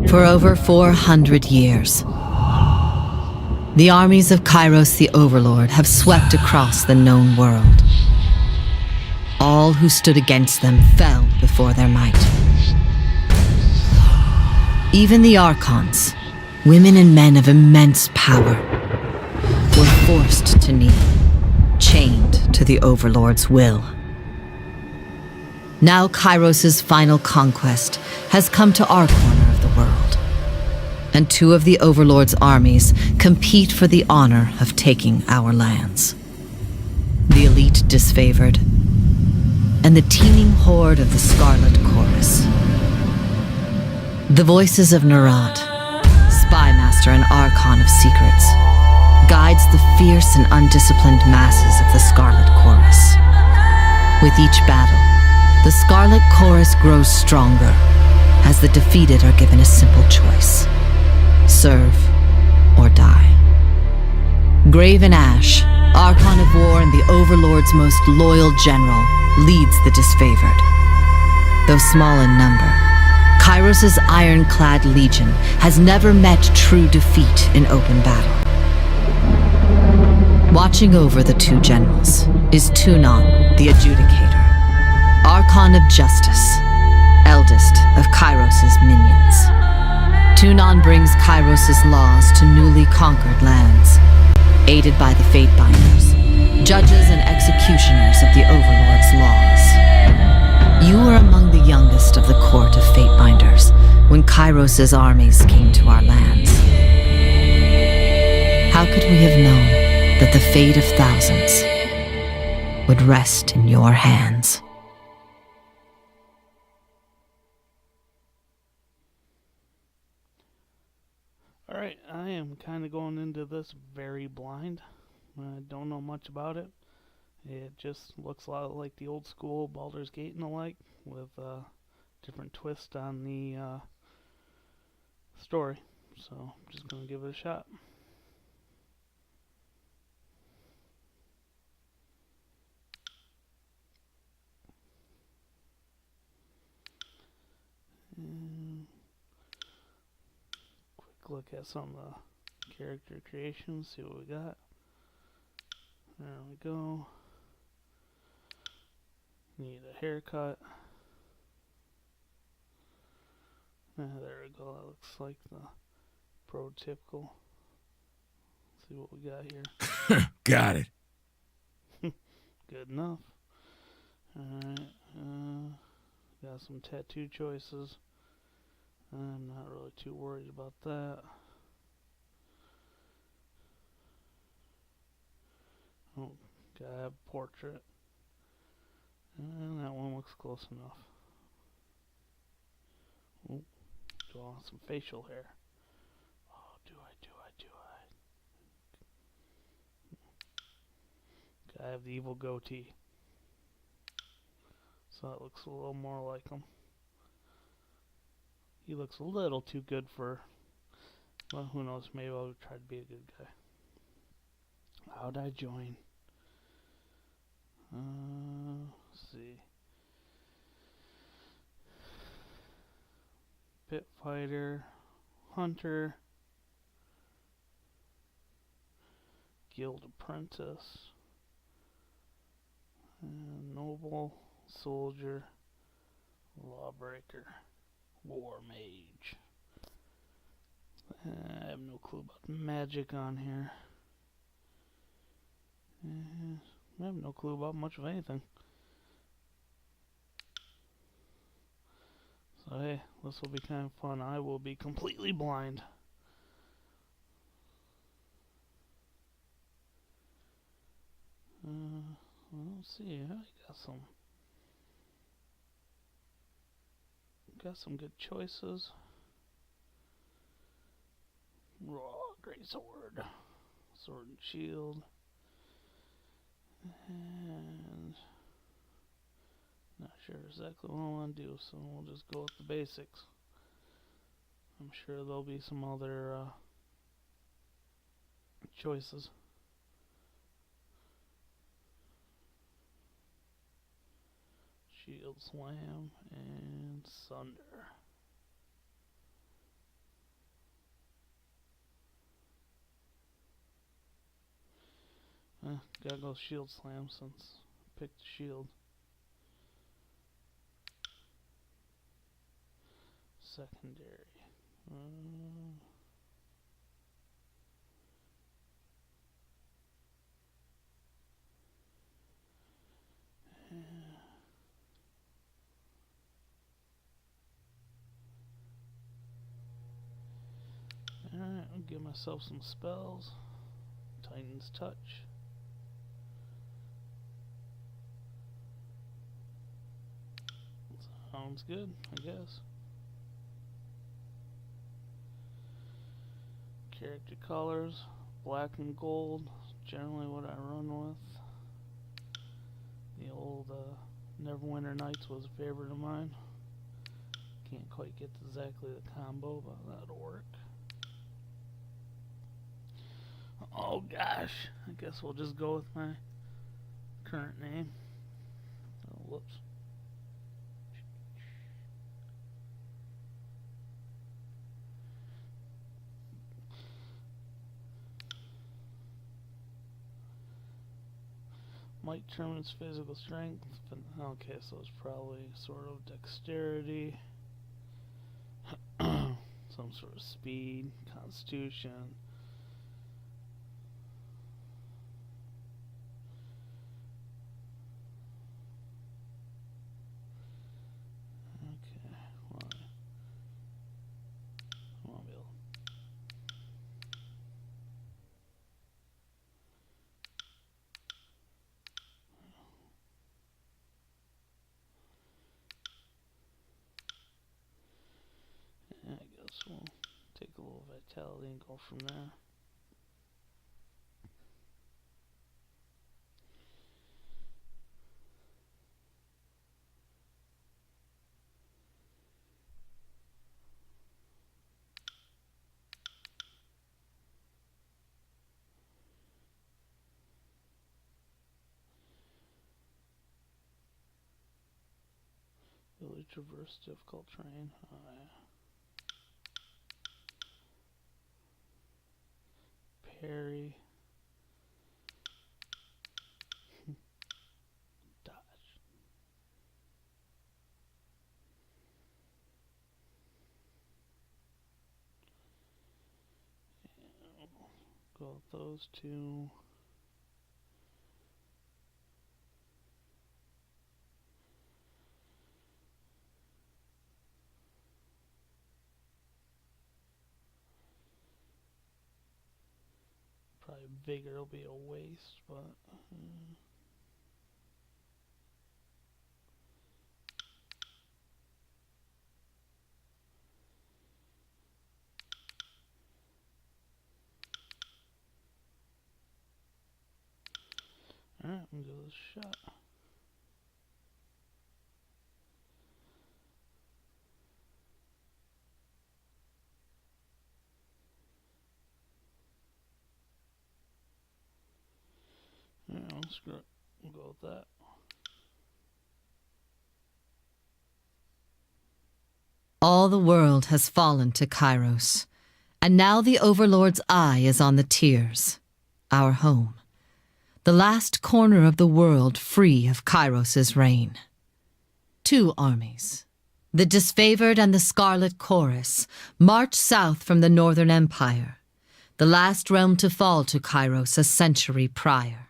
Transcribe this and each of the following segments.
For over 400 years, the armies of Kairos the Overlord have swept across the known world. All who stood against them fell before their might. Even the Archons, women and men of immense power, were forced to kneel, chained to the Overlord's will. Now Kairos' final conquest has come to our corner of the world, and two of the Overlord's armies compete for the honor of taking our lands. The elite disfavored, and the teeming horde of the Scarlet Chorus. The voices of Nerat, spymaster and Archon of secrets, guides the fierce and undisciplined masses of the Scarlet Chorus. With each battle, the Scarlet Chorus grows stronger, as the defeated are given a simple choice: serve or die. Graven Ash, Archon of War and the Overlord's most loyal general, leads the disfavored. Though small in number, Kairos' ironclad legion has never met true defeat in open battle. Watching over the two generals is Tunon, the Adjudicator, Archon of Justice, eldest of Kairos' minions. Tunon brings Kairos' laws to newly conquered lands, aided by the Fatebinders, judges and executioners of the Overlord's laws. You were among the youngest of the court of Fatebinders when Kairos' armies came to our lands. How could we have known that the fate of thousands would rest in your hands? Alright, I am kind of going into this very blind. I don't know much about it. It just looks a lot like the old school Baldur's Gate and the like, with a different twist on the story. So I'm just going to give it a shot. Quick look at some of the character creations, see what we got. There we go. Need a haircut. There we go, that looks like the prototypical. Let's see what we got here. Got it. Good enough. Alright, got some tattoo choices. I'm not really too worried about that. Oh, gotta have a portrait. And that one looks close enough. Oh, do I want some facial hair? Oh, do I? Gotta have the evil goatee. So it looks a little more like him. He looks a little too good for... Well, who knows, maybe I'll try to be a good guy. How'd I join? Let's see. Pit fighter, hunter, guild apprentice, noble, soldier, lawbreaker, war mage. I have no clue about magic on here. I have no clue about much of anything. So hey, this will be kind of fun. I will be completely blind. Let's see. I got some good choices. Raw, great sword, sword and shield, and not sure exactly what I want to do, so we'll just go with the basics. I'm sure there'll be some other choices. Shield Slam and Sunder. Gotta go shield slam since I picked the shield. Secondary. Alright, I'll give myself some spells. Titan's Touch. Sounds good, I guess. Character colors, black and gold, generally what I run with. The old Neverwinter Nights was a favorite of mine. Can't quite get exactly the combo, but that'll work. Oh gosh, I guess we'll just go with my current name. Oh, whoops. Might determines physical strength. Okay, so it's probably sort of dexterity, some sort of speed, constitution. Okay, well, I won't be able. I guess we'll take a little vitality and go from there. Really traverse difficult terrain. Parry. Dodge. Go with those two. Probably vigor will be a waste, but alright, I'm gonna give this a shot. Yeah, screw it. We'll go with that. All the world has fallen to Kairos, and now the Overlord's eye is on the Tears, our home, the last corner of the world free of Kairos's reign. Two armies, the Disfavored and the Scarlet Chorus, march south from the Northern Empire, the last realm to fall to Kairos a century prior.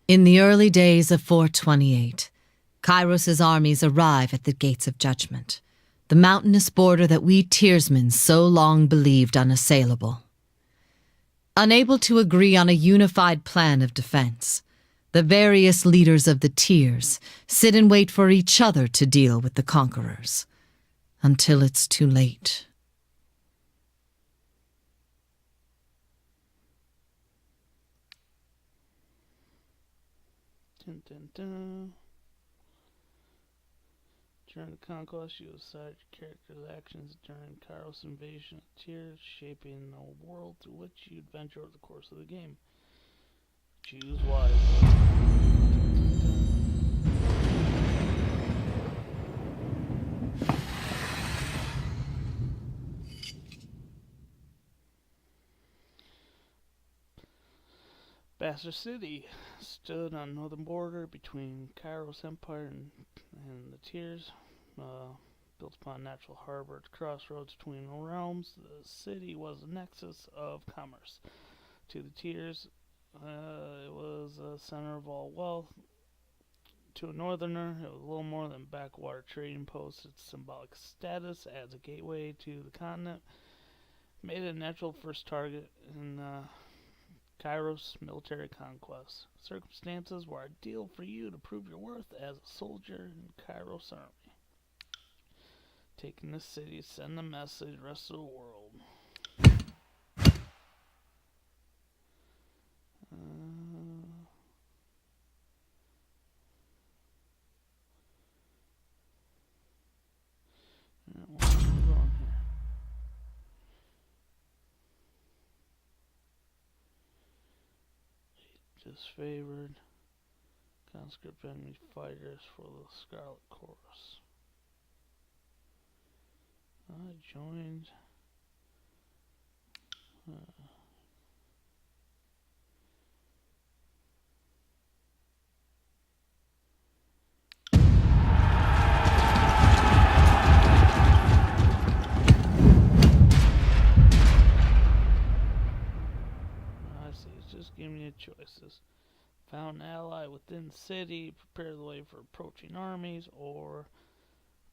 In the early days of 428, Kairos's armies arrive at the Gates of Judgment, the mountainous border that we Tearsmen so long believed unassailable. Unable to agree on a unified plan of defense, the various leaders of the Tears sit and wait for each other to deal with the conquerors, until it's too late. Dun, dun, dun. During the conquest, you decide your character's actions during Kairos' invasion of Tears, shaping the world through which you adventure over the course of the game. Choose wisely. Bastard City stood on the northern border between Kairos Empire and the Tiers. Built upon a natural harbor at the crossroads between the realms, the city was a nexus of commerce. To the Tiers, it was a center of all wealth. To a northerner, it was a little more than a backwater trading post. Its symbolic status as a gateway to the continent made it a natural first target in Kairos military conquest. Circumstances were ideal for you to prove your worth as a soldier in Kairos army. Taking this city, send a message to the rest of the world. Where am I going here? Disfavored. Conscript enemy fighters for the Scarlet Chorus. I joined. I see, it's just giving you choices. Found an ally within the city, prepare the way for approaching armies, or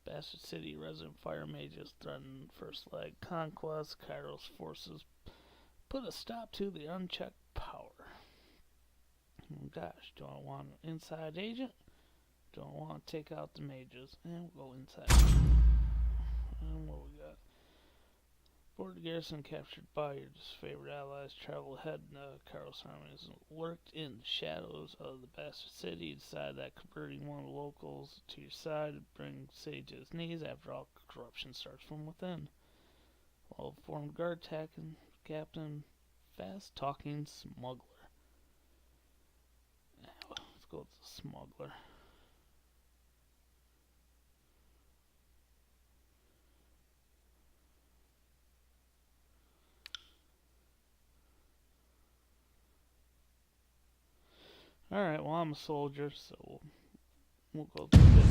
Bastard City resident fire mages threaten first leg conquest. Kairos forces put a stop to the unchecked power. Gosh, do I want an inside agent? Do I want to take out the mages? And we'll go inside. And what we got? Board the garrison captured by your disfavored allies. Travel ahead. Kairos armies lurked in the shadows of the Bastard City. Decided that converting one of the locals to your side would bring the city to its knees. After all, corruption starts from within. Well-formed guard captain, fast-talking smuggler. Let's go with the smuggler. Alright, well, I'm a soldier, so we'll go through this.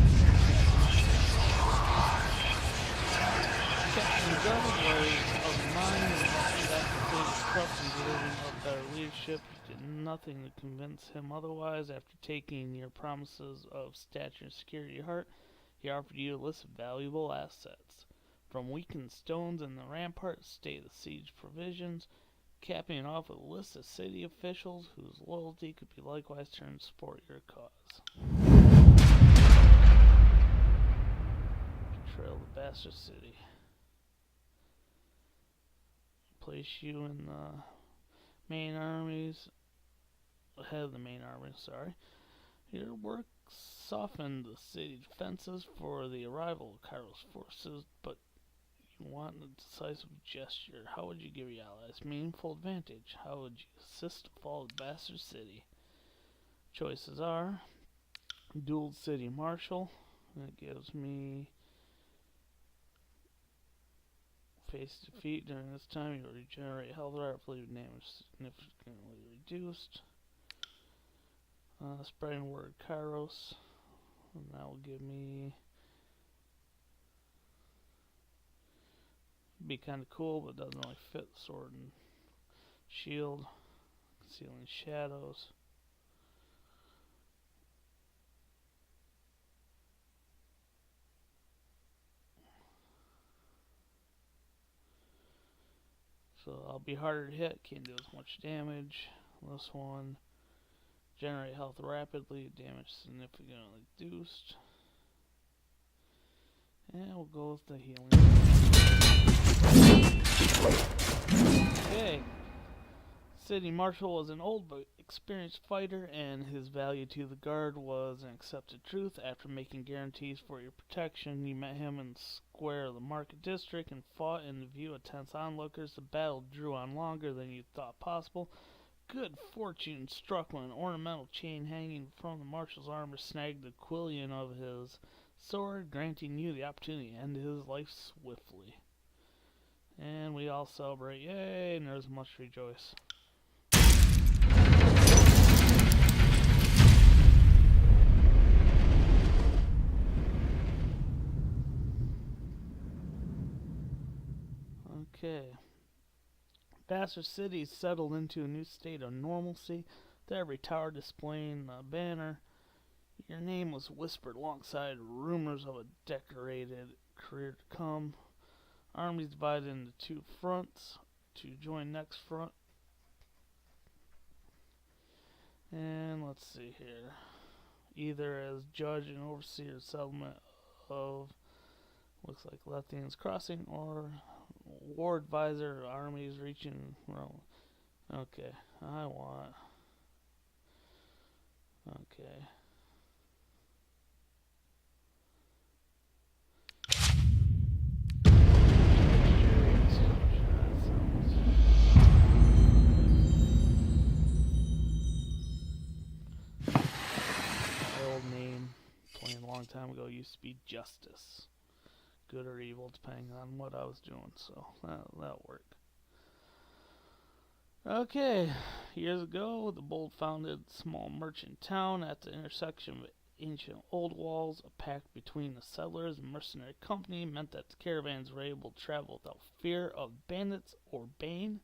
Captain Gunn was of mind and that corrupt and deserving of better leadership. You did nothing to convince him otherwise. After taking your promises of stature and security to heart, he offered you a list of valuable assets. From weakened stones in the rampart to stay the siege provisions, capping off with a list of city officials whose loyalty could be likewise turned to support your cause. Betrayal of the Bastard City. Place you in the main armies, ahead of the main army, sorry. Your work softened the city defenses for the arrival of Kairos forces, but you want a decisive gesture. How would you give your allies meaningful advantage? How would you assist to fall of the Bastard City? Choices are dual city marshal. That gives me face defeat during this time. You regenerate health rapidly with damage significantly reduced. Spreading word Kairos. And that will give me be kind of cool, but doesn't really fit sword and shield. Concealing shadows. So I'll be harder to hit, can't do as much damage. This one, generate health rapidly, damage significantly reduced. And we'll go with the healing. Okay. City Marshal was an old but experienced fighter, and his value to the guard was an accepted truth. After making guarantees for your protection, you met him in the square of the market district and fought in the view of tense onlookers. The battle drew on longer than you thought possible. Good fortune struck when an ornamental chain hanging from the marshal's armor snagged the quillion of his sword, granting you the opportunity to end his life swiftly. And we all celebrate, yay, and there's much to rejoice. Vassar cities settled into a new state of normalcy, with every tower displaying a banner. Your name was whispered alongside rumors of a decorated career to come. Armies divided into two fronts to join next front. And let's see here. Either as judge and overseer settlement of, looks like Lethian's Crossing, or war advisor armies reaching Rome. Okay, I want. Okay. My old name, playing a long time ago, used to be Justice. Good or evil, depending on what I was doing, so that'll work. Okay, years ago, the bold founded small merchant town at the intersection of ancient old walls. A pact between the settlers and mercenary company meant that the caravans were able to travel without fear of bandits or bane,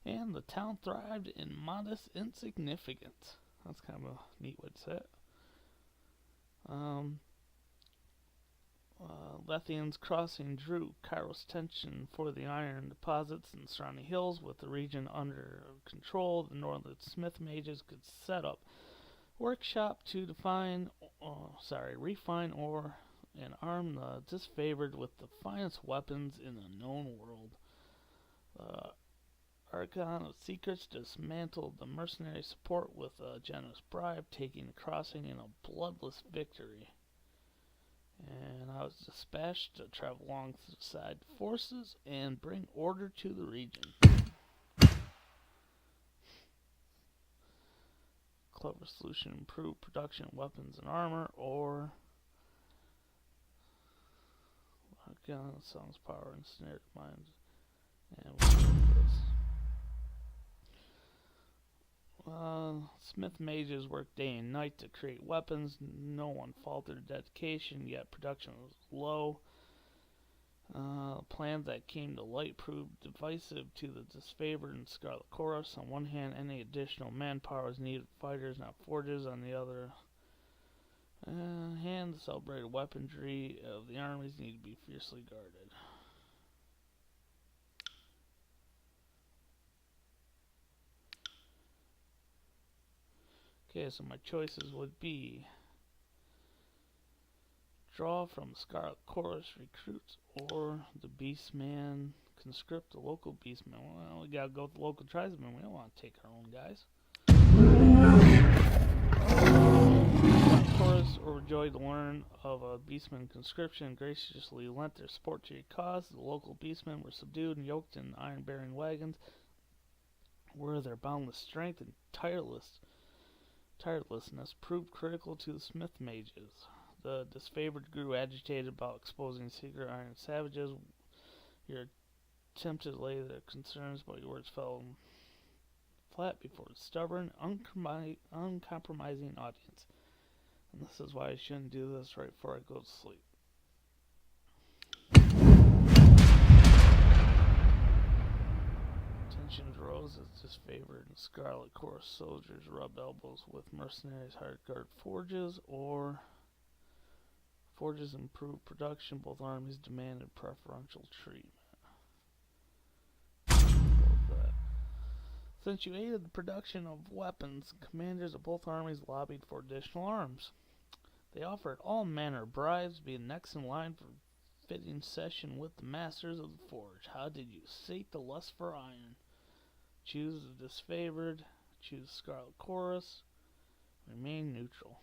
and the town thrived in modest insignificance. That's kind of a neat way to say it. Lethian's Crossing drew Cairo's attention for the iron deposits in the surrounding hills. With the region under control, the northern smith mages could set up workshop to refine ore and arm the disfavored with the finest weapons in the known world. Archon of Secrets dismantled the mercenary support with a generous bribe, taking the crossing in a bloodless victory. And I was dispatched to travel alongside forces and bring order to the region. Clever solution, improve production of weapons and armor, or Arcana sounds power and snared minds. And we'll do this. Smith mages worked day and night to create weapons. No one faltered dedication, yet production was low. Plans that came to light proved divisive to the disfavored and Scarlet Chorus. On one hand, any additional manpower is needed for fighters, not forges. On the other hand, the celebrated weaponry of the armies need to be fiercely guarded. Okay, so my choices would be draw from Scarlet Chorus recruits or the Beastman conscript, the local Beastman. Well, we gotta go with the local tribesmen. We don't want to take our own guys. Scarlet Chorus overjoyed to learn of a Beastman conscription and graciously lent their support to your cause. The local Beastmen were subdued and yoked in iron-bearing wagons, where their boundless strength and tirelessness proved critical to the Smith mages. The disfavored grew agitated about exposing secret iron savages. Your attempted to lay their concerns, but your words fell flat before a stubborn, uncompromising audience. And this is why I shouldn't do this right before I go to sleep. Tensions rose as disfavored and Scarlet Chorus soldiers rubbed elbows with mercenaries hired guard forges, or forges improved production. Both armies demanded preferential treatment. Since you aided the production of weapons, commanders of both armies lobbied for additional arms. They offered all manner of bribes to be next in line for fitting session with the masters of the forge. How did you sate the lust for iron? Choose the disfavored, choose Scarlet Chorus, remain neutral.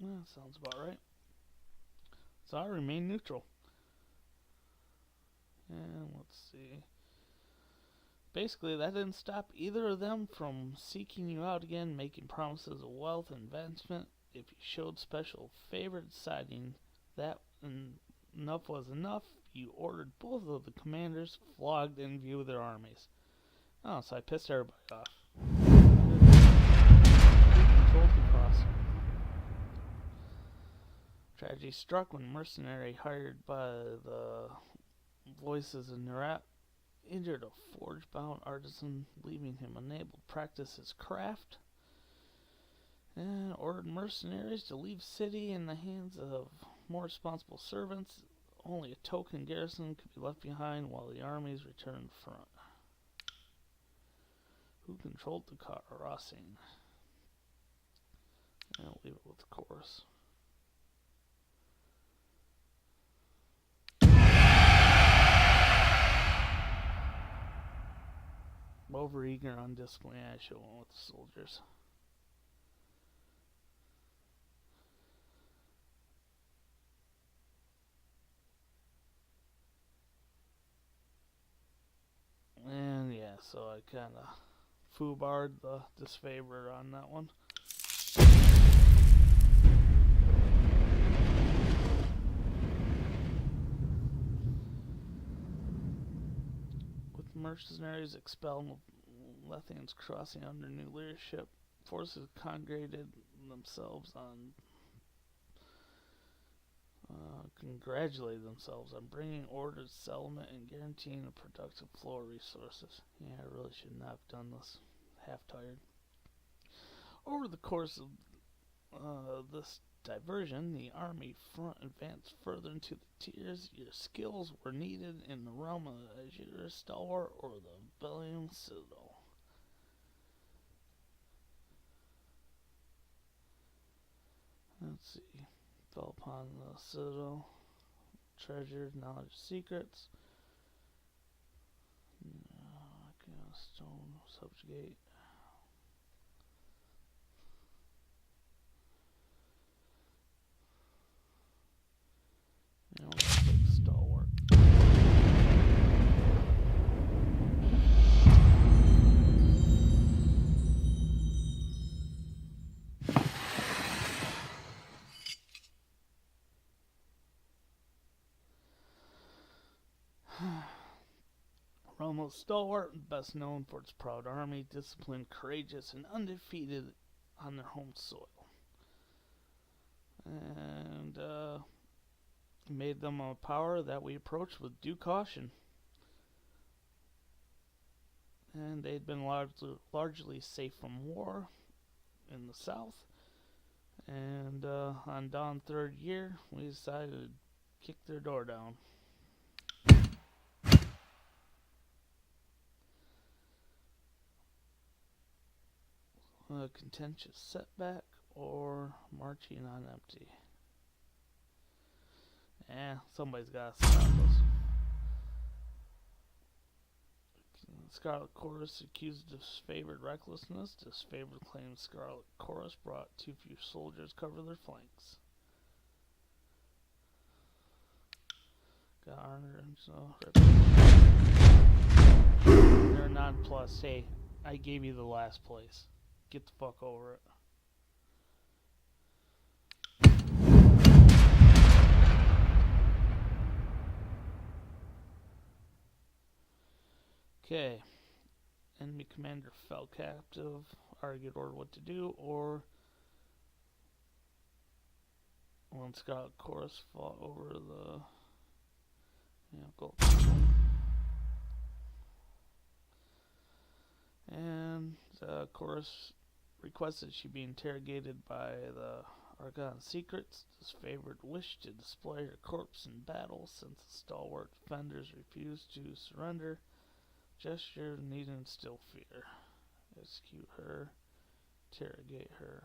That sounds about right. So I remain neutral. And let's see. Basically, that didn't stop either of them from seeking you out again, making promises of wealth and advancement. If you showed special favor, deciding that enough was enough, you ordered both of the commanders flogged in view of their armies. Oh, so I pissed everybody off. Controlled the crossing. Tragedy struck when a mercenary hired by the voices in Nerat injured a forge-bound artisan, leaving him unable to practice his craft, and ordered mercenaries to leave city in the hands of more responsible servants. Only a token garrison could be left behind while the armies returned front. Who controlled the crossing? I'll leave it with the chorus. Overeager, undisciplined, I should have went with the soldiers. And yeah, so I kind of foobarred the disfavor on that one. With mercenaries expelled and Lethians crossing under new leadership, forces congregated themselves on congratulated themselves on bringing order to settlement and guaranteeing a productive flow of resources. Yeah, I really should not have done this. Half tired. Over the course of this diversion, the army front advanced further into the tiers. Your skills were needed in the realm of Azure Stalwart or the Bellium Citadel. Let's see. Fell upon the Citadel. Treasured knowledge secrets. Stone subjugate. You know, let's take Stalwart. Romo's Stalwart, best known for its proud army, disciplined, courageous, and undefeated on their home soil. And made them a power that we approach with due caution. And they'd been largely safe from war in the south. And on Dawn third year, we decided to kick their door down. A contentious setback or marching on empty. Somebody's got to stop us. Scarlet Chorus accused of disfavored recklessness. Disfavored claims Scarlet Chorus brought too few soldiers cover their flanks. Got Arner and so. They're nonplussed. Hey, I gave you the last place. Get the fuck over it. Okay. Enemy commander fell captive, argued over what to do, or when Scarlet Chorus fought over the gold. And Chorus requested she be interrogated by the Argon Secrets. Disfavored wished to display her corpse in battle since the stalwart defenders refused to surrender. Gesture needed to instill fear. Execute her. Interrogate her.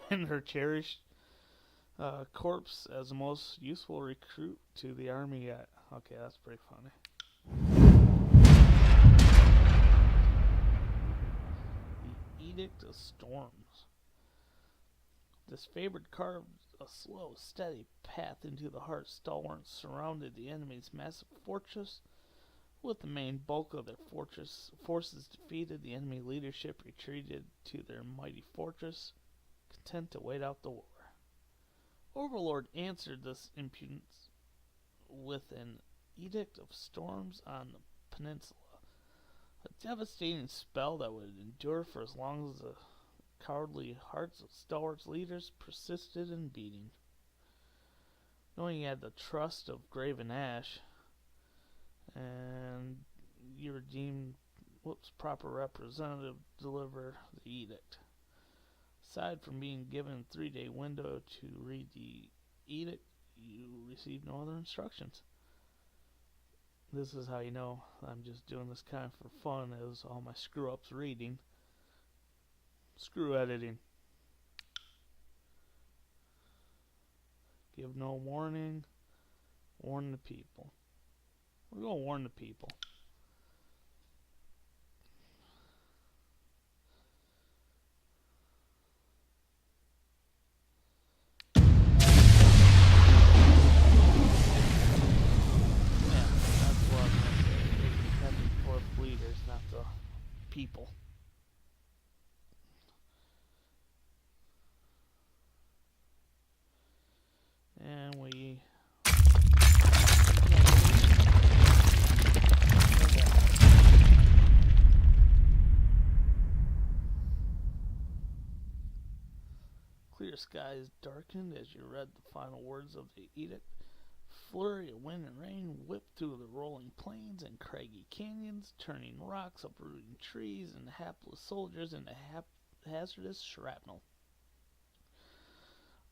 And her cherished corpse as the most useful recruit to the army yet. Okay, that's pretty funny. The Edict of Storms. Disfavored carved a slow, steady path into the heart. Stalwart surrounded the enemy's massive fortress. With the main bulk of their forces defeated, the enemy leadership retreated to their mighty fortress, content to wait out the war. Overlord answered this impudence with an Edict of Storms on the Peninsula. A devastating spell that would endure for as long as the cowardly hearts of stalwart leaders persisted in beating. Knowing you had the trust of Graven Ash, and you were deemed proper representative to deliver the edict. Aside from being given a 3-day window to read the edict, you received no other instructions. This is how you know I'm just doing this kind of for fun, as all my screw-ups reading. Screw editing. Give no warning. Warn the people. We're going to warn the people. Not the people. And we clear skies darkened as you read the final words of the edict. Flurry of wind and rain whipped through the rolling plains and craggy canyons, turning rocks, uprooting trees, and hapless soldiers into hazardous shrapnel.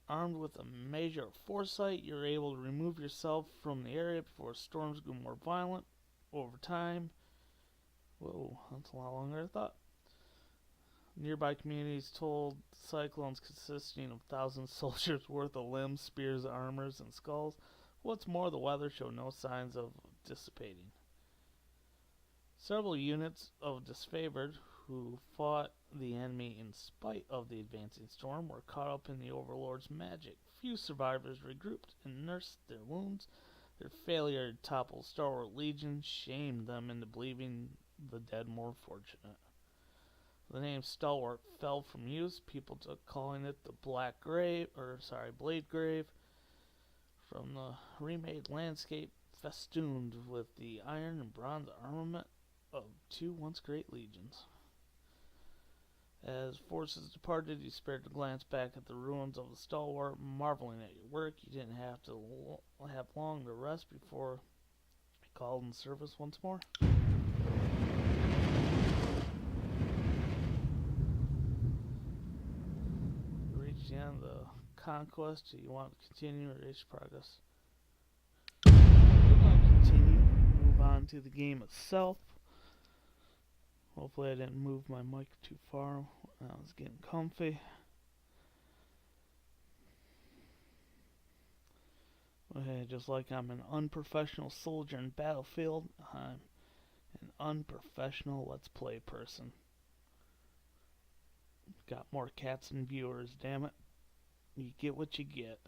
Armed with a measure of foresight, you're able to remove yourself from the area before storms grew more violent. Over time, whoa, that's a lot longer than I thought. Nearby communities told cyclones consisting of thousands of soldiers worth of limbs, spears, armors, and skulls. What's more, the weather showed no signs of dissipating. Several units of disfavored who fought the enemy in spite of the advancing storm were caught up in the Overlord's magic. Few survivors regrouped and nursed their wounds. Their failure to topple stalwart legion shamed them into believing the dead more fortunate. The name Stalwart fell from use. People took calling it the Blade Grave. From the remade landscape festooned with the iron and bronze armament of two once great legions. As forces departed, you spared to glance back at the ruins of the Stalwart, marveling at your work. You didn't have to have long to rest before called in service once more. You reached the end of the conquest. Do you want to continue or reach progress? We're going to continue. Move on to the game itself. Hopefully I didn't move my mic too far. I was getting comfy. Okay, just like I'm an unprofessional soldier in Battlefield, I'm an unprofessional Let's Play person. Got more cats than viewers, damn it. You get what you get.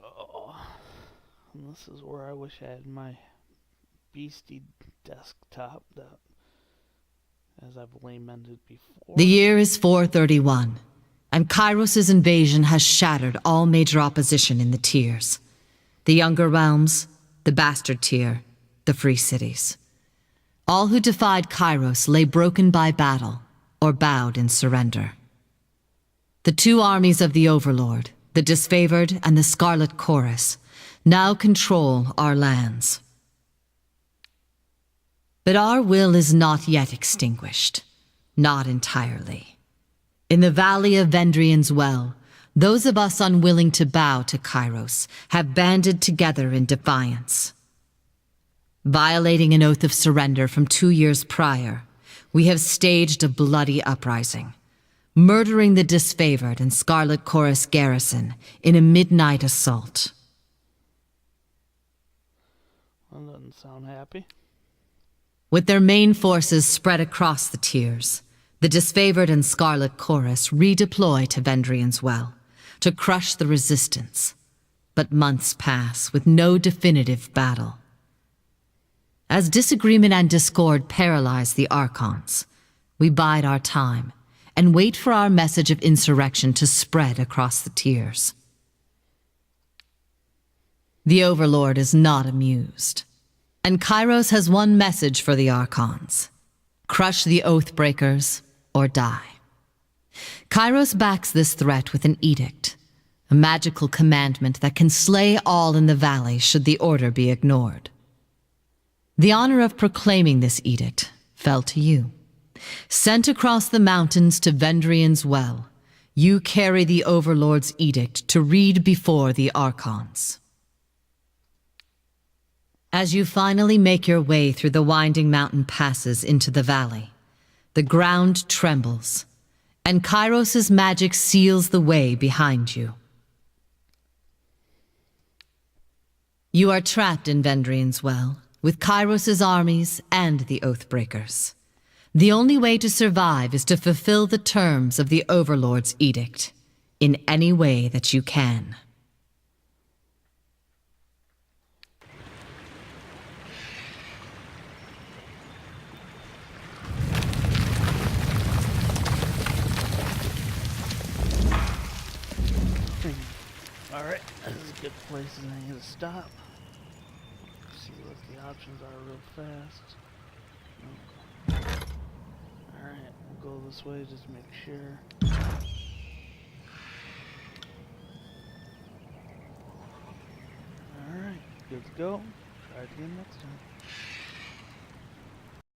Oh, and this is where I wish I had my beastie desktop that, as I've lamented before. The year is 431, and Kairos' invasion has shattered all major opposition in the tiers. The Younger Realms, the Bastard Tier, the Free Cities. All who defied Kairos lay broken by battle or bowed in surrender. The two armies of the Overlord, the Disfavored and the Scarlet Chorus, now control our lands. But our will is not yet extinguished. Not entirely. In the valley of Vendrian's Well, those of us unwilling to bow to Kairos have banded together in defiance. Violating an oath of surrender from 2 years prior, we have staged a bloody uprising, murdering the Disfavored and Scarlet Chorus garrison in a midnight assault. That doesn't sound happy. With their main forces spread across the tiers, the Disfavored and Scarlet Chorus redeploy to Vendrian's Well to crush the resistance. But months pass with no definitive battle. As disagreement and discord paralyze the Archons, we bide our time and wait for our message of insurrection to spread across the tiers. The Overlord is not amused, and Kairos has one message for the Archons: crush the Oathbreakers or die. Kairos backs this threat with an edict, a magical commandment that can slay all in the valley should the order be ignored. The honor of proclaiming this edict fell to you. Sent across the mountains to Vendrian's Well, you carry the Overlord's edict to read before the Archons. As you finally make your way through the winding mountain passes into the valley, the ground trembles, and Kairos' magic seals the way behind you. You are trapped in Vendrian's Well, with Kairos' armies and the Oathbreakers. The only way to survive is to fulfill the terms of the Overlord's edict, in any way that you can. Alright, this is a good place I need to stop. See what the options are real fast. Alright, we'll go this way just to make sure. Alright, good to go. Try it again next time.